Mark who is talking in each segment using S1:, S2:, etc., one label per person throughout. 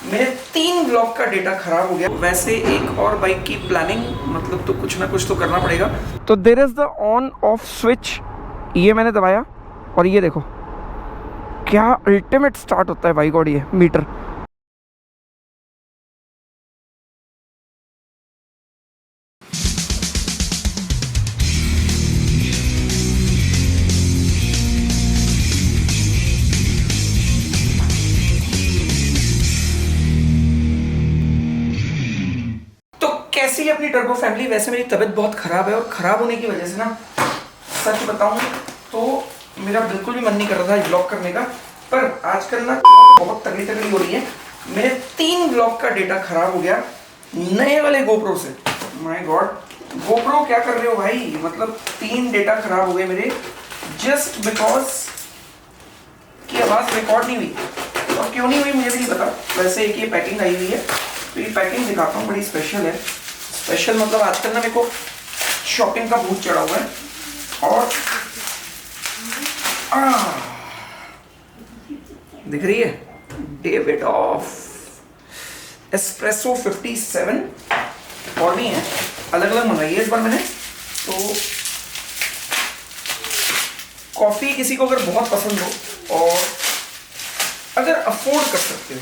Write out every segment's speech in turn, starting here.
S1: मेरे 3 ब्लॉक का डेटा खराब हो गया। वैसे एक और बाइक की प्लानिंग मतलब तो कुछ ना कुछ तो करना पड़ेगा। तो there is the on off switch, ये मैंने दबाया और ये देखो क्या अल्टीमेट स्टार्ट होता है बाइक और ये मीटर। कैसी है अपनी टर्बो फैमिली। वैसे मेरी तबीयत बहुत ख़राब है और ख़राब होने की वजह से ना सच बताऊं तो मेरा बिल्कुल भी मन नहीं कर रहा था ब्लॉग करने का, पर आजकल ना बहुत तगड़ी हो रही है। मेरे 3 ब्लॉग का डेटा ख़राब हो गया नए वाले गोप्रो से। माय गॉड, गोप्रो क्या कर रहे हो भाई, मतलब 3 डेटा ख़राब हो गए मेरे जस्ट बिकॉज की आवाज़ रिकॉर्ड नहीं हुई। और क्यों नहीं हुई मुझे भी नहीं पता। वैसे एक ये पैकिंग आई हुई है, तो ये पैकिंग दिखाता हूँ, बड़ी स्पेशल है। स्पेशल मतलब आजकल ना मेरे को शॉपिंग का भूत चढ़ा हुआ है। और दिख रही है डेविड ऑफ एस्प्रेसो 57 और भी है, अलग अलग मंगाई है इस बार मैंने। तो कॉफ़ी किसी को अगर बहुत पसंद हो और अगर अफोर्ड कर सकते हो,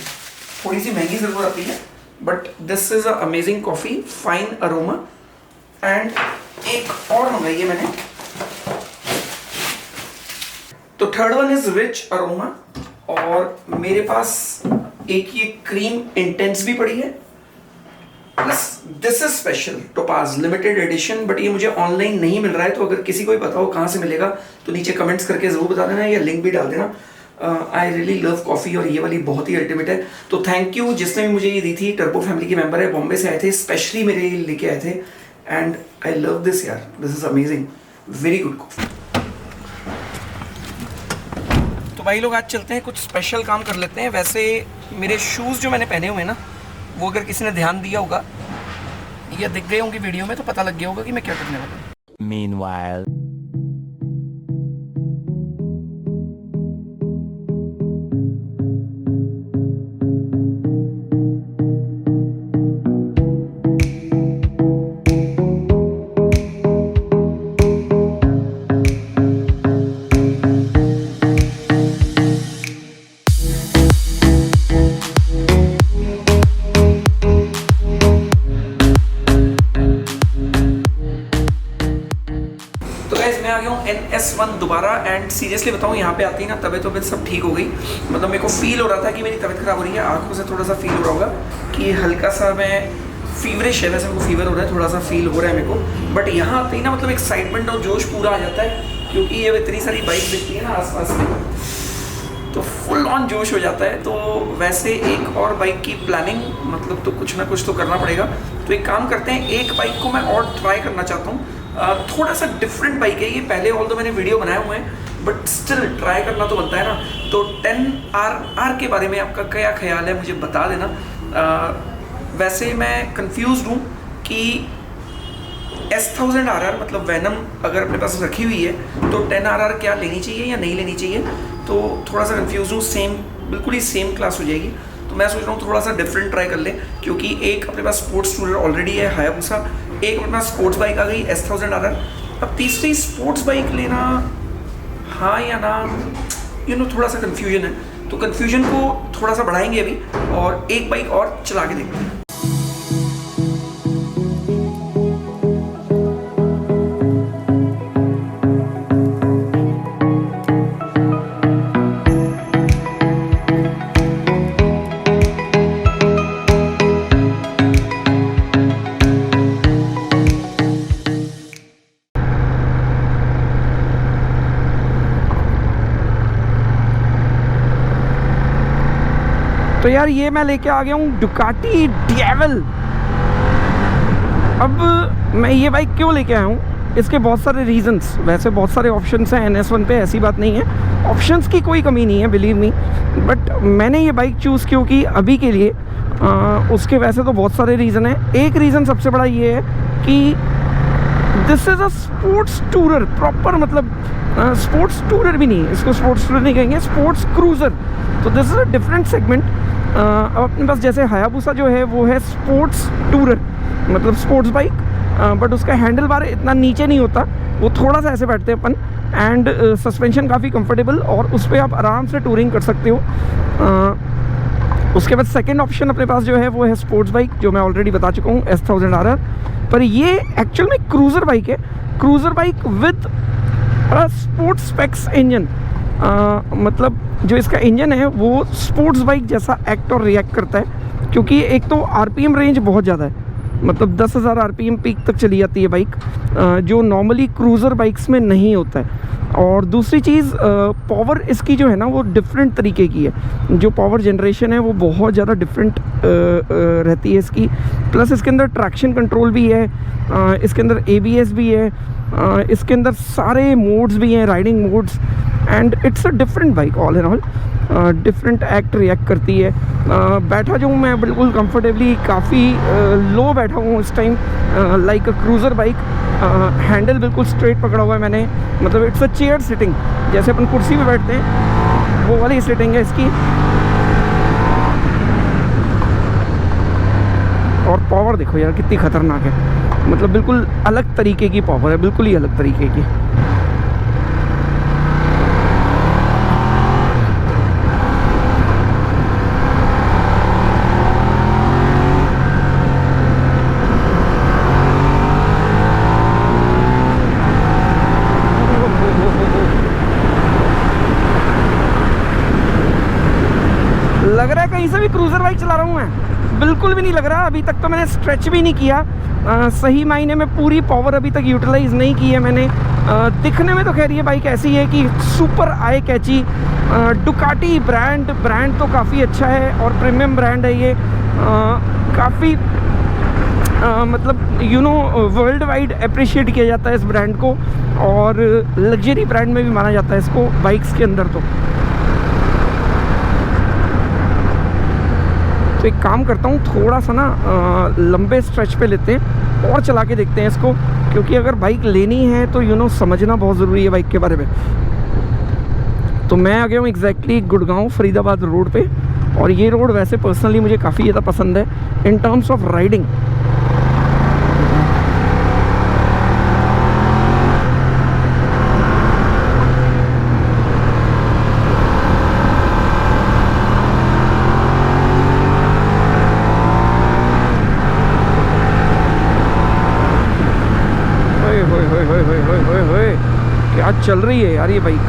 S1: थोड़ी सी महंगी ज़रूर आती है, but this is a amazing coffee, fine aroma. And एक और मंगाई है मैंने, तो third one is rich aroma. और मेरे पास एक ये क्रीम इंटेंस भी पड़ी है, plus this is special topaz limited edition, but ये मुझे ऑनलाइन नहीं मिल रहा है। तो अगर किसी को भी पता हो कहाँ से मिलेगा तो नीचे कमेंट्स करके ज़रूर बता देना या लिंक भी डाल देना। आई रियली लव कॉफ़ी और ये वाली बहुत ही अल्टीमेट है। तो थैंक यू जिसने भी मुझे ये दी थी। टर्बो फैमिली के मेंबर है, बॉम्बे से आए थे, स्पेशली मेरे लिए लेके आए थे। एंड आई लव दिस यार, this is amazing, very good coffee. तो भाई लोग आज चलते हैं, कुछ स्पेशल काम कर लेते हैं। वैसे मेरे शूज़ जो मैंने पहने हुए हैं ना, वो अगर किसी ने ध्यान दिया होगा या दिख गए होंगे वीडियो में तो पता लग गया होगा कि मैं क्या करने वाला हूँ।
S2: Meanwhile.
S1: NS1 दोबारा। एंड सीरियसली बताऊँ, यहाँ पे आती है ना तबीयत सब ठीक हो गई। मतलब मेरे को फील हो रहा था कि मेरी तबीयत खराब हो रही है, आंखों से थोड़ा सा फील हो रहा होगा कि हल्का सा मैं फीवरिश है। वैसे मेरे को फीवर हो रहा है, थोड़ा सा फील हो रहा है मेरे को, बट यहाँ आते ही ना मतलब एक्साइटमेंट और जोश पूरा आ जाता है, क्योंकि ये इतनी सारी बाइक दिखती है ना आसपास में, तो फुल ऑन जोश हो जाता है। तो वैसे एक और बाइक की प्लानिंग मतलब तो कुछ ना कुछ तो करना पड़ेगा। तो एक काम करते हैं, एक बाइक को मैं और ट्राई करना चाहता हूँ। थोड़ा सा डिफरेंट बाइक है ये, पहले ऑल तो मैंने वीडियो बनाए हुए हैं, बट स्टिल ट्राई करना तो बनता है ना। तो 10RR के बारे में आपका क्या ख्याल है मुझे बता देना। वैसे मैं कंफ्यूज हूँ कि S1000RR मतलब वेनम अगर अपने पास रखी हुई है तो 10RR क्या लेनी चाहिए या नहीं लेनी चाहिए, तो थोड़ा सा कंफ्यूज हूँ। सेम, बिल्कुल ही सेम क्लास हो जाएगी। तो मैं सोच रहा हूँ थोड़ा सा डिफरेंट ट्राई कर लें, क्योंकि एक अपने पास स्पोर्ट्स टूरर ऑलरेडी है हायाबुसा, एक अपने पास स्पोर्ट्स बाइक आ गई S1000RR, अब तीसरी स्पोर्ट्स बाइक लेना हाँ या ना, थोड़ा सा कन्फ्यूजन है। तो कन्फ्यूजन को थोड़ा सा बढ़ाएंगे अभी और एक बाइक और चला के देखते हैं। तो यार ये मैं लेके आ गया हूँ डुकाटी डेविल। अब मैं ये बाइक क्यों लेके आया हूँ, इसके बहुत सारे रीजंस। वैसे बहुत सारे ऑप्शंस हैं NS1 पे, ऐसी बात नहीं है, ऑप्शंस की कोई कमी नहीं है, बिलीव मी। बट मैंने ये बाइक चूज़ क्यों की अभी के लिए, उसके वैसे तो बहुत सारे रीज़न हैं। एक रीज़न सबसे बड़ा ये है कि this is a sports tourer, proper मतलब स्पोर्ट्स टूरर भी नहीं, इसको स्पोर्ट्स टूरर नहीं कहेंगे, स्पोर्ट्स क्रूज़र। तो this is a different segment. अब अपने पास जैसे हायाबुसा जो है वो है स्पोर्ट्स टूरर, मतलब स्पोर्ट्स बाइक, बट उसका हैंडल बार इतना नीचे नहीं होता, वो थोड़ा सा ऐसे बैठते हैं अपन, एंड सस्पेंशन काफ़ी कंफर्टेबल, और उस पर आप आराम से टूरिंग कर सकते हो। उसके बाद सेकंड ऑप्शन अपने पास जो है वो है स्पोर्ट्स बाइक, जो मैं ऑलरेडी बता चुका हूँ, S1000RR। पर ये एक्चुअल में क्रूज़र बाइक है, cruiser bike with sports specs engine. मतलब जो इसका इंजन है वो स्पोर्ट्स बाइक जैसा एक्ट और रिएक्ट करता है, क्योंकि एक तो आरपीएम रेंज बहुत ज़्यादा है, मतलब 10,000 आरपीएम पीक तक चली जाती है बाइक, जो नॉर्मली क्रूज़र बाइक्स में नहीं होता है। और दूसरी चीज़, पावर इसकी जो है ना वो डिफरेंट तरीके की है, जो पावर जनरेशन है वो बहुत ज़्यादा डिफरेंट रहती है इसकी। प्लस इसके अंदर ट्रैक्शन कंट्रोल भी है, इसके अंदर ABS भी है, इसके अंदर सारे मोड्स भी हैं, riding modes, and it's a different bike all in all, different act react करती है। बैठा जो हूँ मैं बिल्कुल कंफर्टेबली, काफ़ी लो बैठा हूँ इस टाइम, लाइक अ क्रूज़र बाइक। हैंडल बिल्कुल स्ट्रेट पकड़ा हुआ है मैंने, मतलब इट्स अ चेयर सिटिंग, जैसे अपन कुर्सी पे बैठते हैं वो वाली सिटिंग है इसकी। और पावर देखो यार कितनी ख़तरनाक है, मतलब बिल्कुल अलग तरीके की पावर है, बिल्कुल ही अलग तरीके की। लग रहा है कहीं से भी क्रूज़र बाइक चला रहा हूँ मैं, बिल्कुल भी नहीं लग रहा। अभी तक तो मैंने स्ट्रेच भी नहीं किया, सही मायने में पूरी पावर अभी तक यूटिलाइज़ नहीं की है मैंने। दिखने में तो खैर ये बाइक ऐसी है कि सुपर आई कैची, डुकाटी ब्रांड तो काफ़ी अच्छा है और प्रीमियम ब्रांड है ये, काफ़ी मतलब वर्ल्ड वाइड अप्रिशिएट किया जाता है इस ब्रांड को, और लग्जरी ब्रांड में भी माना जाता है इसको बाइक्स के अंदर। तो एक काम करता हूँ, थोड़ा सा ना लंबे स्ट्रेच पे लेते हैं और चला के देखते हैं इसको, क्योंकि अगर बाइक लेनी है तो समझना बहुत ज़रूरी है बाइक के बारे में। तो मैं आ गया हूँ एग्जैक्टली गुड़गांव फरीदाबाद रोड पे, और ये रोड वैसे पर्सनली मुझे काफ़ी ज़्यादा पसंद है इन टर्म्स ऑफ राइडिंग। क्या चल रही है यार ये बाइक।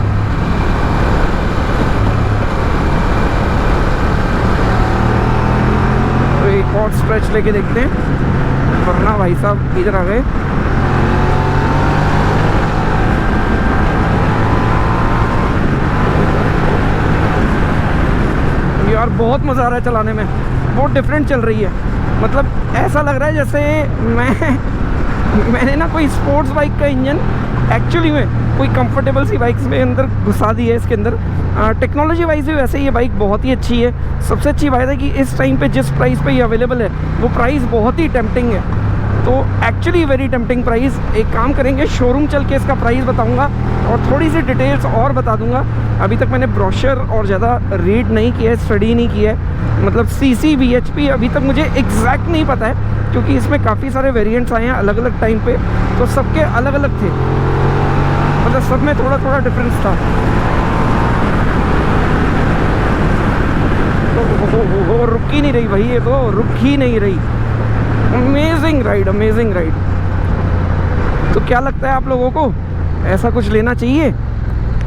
S1: तो एक और स्ट्रेच लेके देखते हैं, वरना भाई साहब इधर आ गए। यार बहुत मज़ा आ रहा है चलाने में, बहुत डिफरेंट चल रही है, मतलब ऐसा लग रहा है जैसे मैंने ना कोई स्पोर्ट्स बाइक का इंजन एक्चुअली में कोई कंफर्टेबल सी बाइक्स में अंदर घुसा दी है इसके अंदर। टेक्नोलॉजी वाइज भी वैसे ये बाइक बहुत ही अच्छी है। सबसे अच्छी बात है कि इस टाइम पे जिस प्राइस पे ये अवेलेबल है वो प्राइस बहुत ही टेम्पटिंग है, तो एक्चुअली वेरी टेम्पटिंग प्राइस। एक काम करेंगे, शोरूम चल के इसका प्राइस बताऊंगा और थोड़ी सी डिटेल्स और बता दूंगा। अभी तक मैंने ब्रोशर और ज़्यादा रीड नहीं किया है, स्टडी नहीं किया है, मतलब CC BHP अभी तक मुझे एग्जैक्ट नहीं पता है, क्योंकि इसमें काफ़ी सारे वेरिएंट्स आए हैं अलग अलग टाइम पे, तो सबके अलग अलग थे, मतलब सब में थोड़ा थोड़ा डिफरेंस था। वो रुक ही नहीं रही भाई, ये तो रुक ही नहीं रही। Amazing ride, amazing ride. तो क्या लगता है आप लोगों को, ऐसा कुछ लेना चाहिए?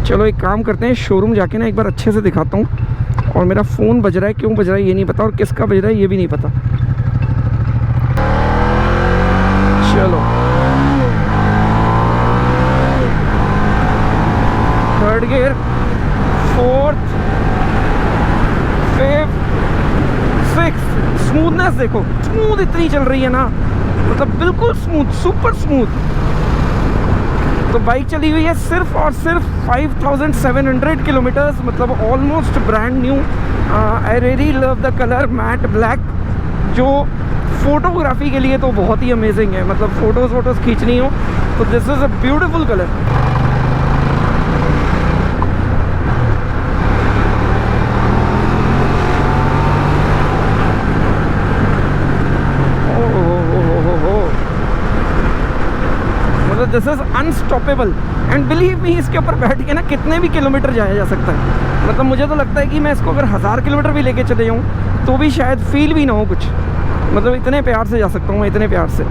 S1: चलो एक काम करते हैं, शोरूम जाके ना एक बार अच्छे से दिखाता हूँ। और मेरा फ़ोन बज रहा है, क्यों बज रहा है ये नहीं पता, और किसका बज रहा है ये भी नहीं पता। चलो third gear, fourth, fifth, sixth. Smoothness देखो, स्मूथ इतनी चल रही है ना, मतलब बिल्कुल स्मूथ, सुपर स्मूथ। तो बाइक चली हुई है सिर्फ और सिर्फ 5700 किलोमीटर्स, मतलब almost brand new. I really love the colour matte black, जो फोटोग्राफी के लिए तो बहुत ही अमेजिंग है, मतलब फोटोज़ खींचनी हो तो this is a beautiful colour. This is unstoppable and believe me, इसके ऊपर बैठ के ना कितने भी किलोमीटर जाया जा सकता है। मतलब मुझे तो लगता है कि मैं इसको अगर 1000 किलोमीटर भी लेके चले जाऊँ तो भी शायद फील भी ना हो कुछ। मतलब इतने प्यार से जा सकता हूँ मैं, इतने प्यार से।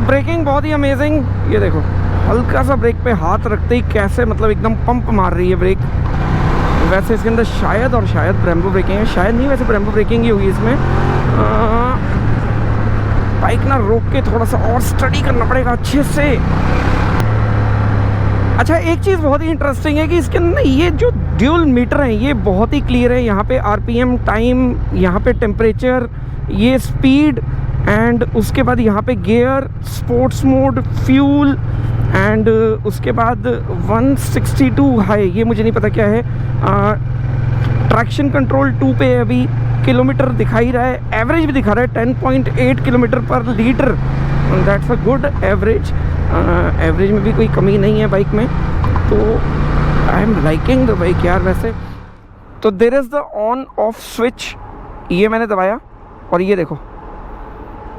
S1: ब्रेकिंग बहुत ही अमेजिंग। ये देखो, हल्का सा ब्रेक पे हाथ रखते ही कैसे मतलब एकदम पंप मार रही है ब्रेक। वैसे इसके अंदर शायद ब्रेम्बो ब्रेकिंग है, शायद नहीं, वैसे ब्रेम्बो ब्रेकिंग ही होगी इसमें। बाइक ना रोक के थोड़ा सा और स्टडी करना पड़ेगा अच्छे से। अच्छा, एक चीज़ बहुत ही इंटरेस्टिंग है कि इसके अंदर ये जो ड्यूल मीटर हैं ये बहुत ही क्लियर है। यहाँ पे आरपीएम, टाइम, यहाँ पे टेम्परेचर, ये स्पीड एंड उसके बाद यहाँ पे gear, sports mode, fuel and उसके बाद 162 हाई, ये मुझे नहीं पता क्या है। ट्रैक्शन कंट्रोल 2 पे अभी किलोमीटर दिखा ही रहा है, एवरेज भी दिखा रहा है 10.8 किलोमीटर पर litre. That's a good average. Average में भी कोई कमी नहीं है बाइक में, तो I am liking the bike यार। वैसे तो there is the on off switch, ये मैंने दबाया और ये देखो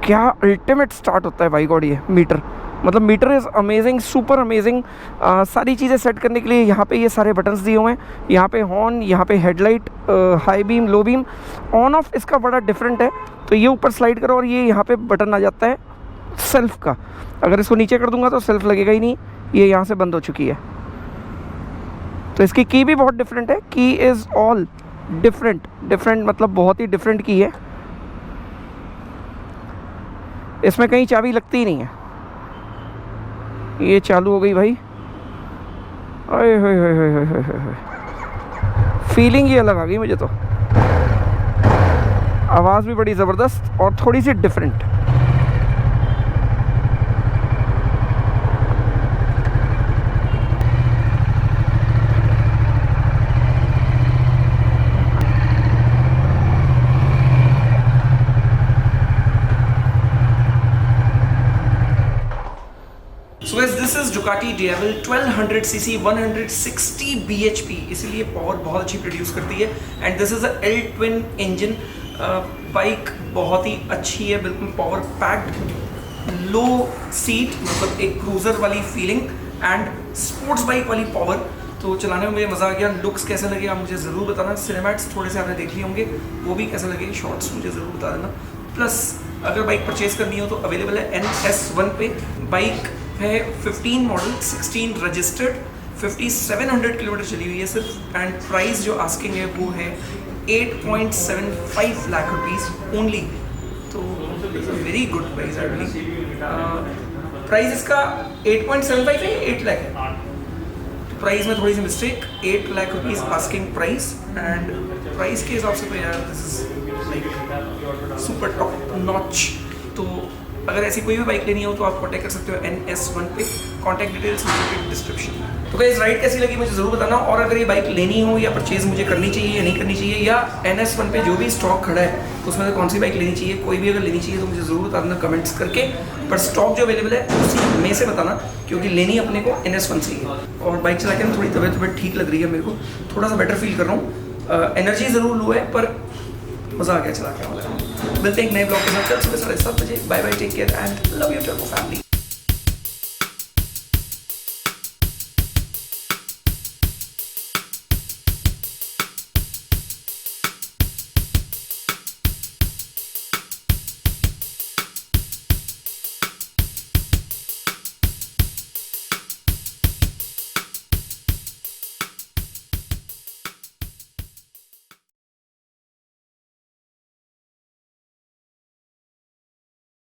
S1: क्या अल्टीमेट स्टार्ट होता है बाइक। और ये मीटर, मतलब meter is amazing, super amazing. सारी चीज़ें सेट करने के लिए यहाँ पे ये सारे बटन्स दिए हुए हैं। यहाँ पे हॉर्न, यहाँ पे headlight, high beam, low beam, on off इसका बड़ा डिफरेंट है। तो ये ऊपर स्लाइड करो और ये यहाँ पे बटन आ जाता है सेल्फ का। अगर इसको नीचे कर दूंगा तो सेल्फ लगेगा ही नहीं, ये यहाँ से बंद हो चुकी है। तो इसकी की भी बहुत डिफरेंट है, की इज़ ऑल डिफरेंट मतलब बहुत ही डिफरेंट की है। इसमें कहीं चाबी लगती ही नहीं है। ये चालू हो गई भाई, ओए होए होए होए होए होए, फीलिंग ही अलग आ गई मुझे तो। आवाज़ भी बड़ी ज़बरदस्त और थोड़ी सी different.
S2: So guys, this is Ducati Diavel 1200cc 160 bhp, इसीलिए पावर बहुत अच्छी प्रोड्यूस करती है। And this is a L twin engine bike, बहुत ही अच्छी है, बिल्कुल पावर पैक्ड, लो सीट, मतलब एक क्रूजर वाली फीलिंग एंड स्पोर्ट्स बाइक वाली पावर। तो चलाने में मुझे मज़ा आ गया। लुक्स कैसे लगे आप मुझे ज़रूर बताना। सिनेमैटिक्स थोड़े से आपने देख लिए होंगे, वो भी कैसे लगे, शॉर्ट्स मुझे ज़रूर बता देना। प्लस अगर बाइक परचेज करनी हो तो अवेलेबल है NS1 पे। बाइक है 15 मॉडल, 16 रजिस्टर्ड, 5700 किलोमीटर चली हुई है सिर्फ। एंड प्राइस जो आस्किंग है वो है 8.75 लाख रुपीज़ ओनली। तो very good price I believe. Price इसका 8.75 है, 8 लाख है। तो प्राइस में थोड़ी सी mistake, 8 lakh rupees asking price. And price के हिसाब से तो यार this is like super top notch. तो अगर ऐसी कोई भी बाइक लेनी हो तो आप कॉन्टैक्ट कर सकते हो NS1 पे। कॉन्टैक्ट डिटेल्स मुझे डिस्क्रिप्शन। तो गाइस राइड कैसी लगी मुझे ज़रूर बताना। और अगर ये बाइक लेनी हो या परचेज मुझे करनी चाहिए या नहीं करनी चाहिए, या NS1 पे जो भी स्टॉक खड़ा है उसमें से कौन सी बाइक लेनी चाहिए, कोई भी अगर लेनी चाहिए तो मुझे ज़रूर बता देना कमेंट्स करके। पर स्टॉक जो अवेलेबल है उसी में से बताना, क्योंकि लेनी अपने को NS1 से ही है। और बाइक चला के थोड़ी तबीयत ठीक लग रही है मेरे को, थोड़ा सा बेटर फील कर रहा हूँ। एनर्जी ज़रूर लो है पर मज़ा आ गया चला के। मिलते हैं एक नए ब्लॉग के साथ कल सुबह 7:30 बजे। Bye bye, take care and love your turbo family.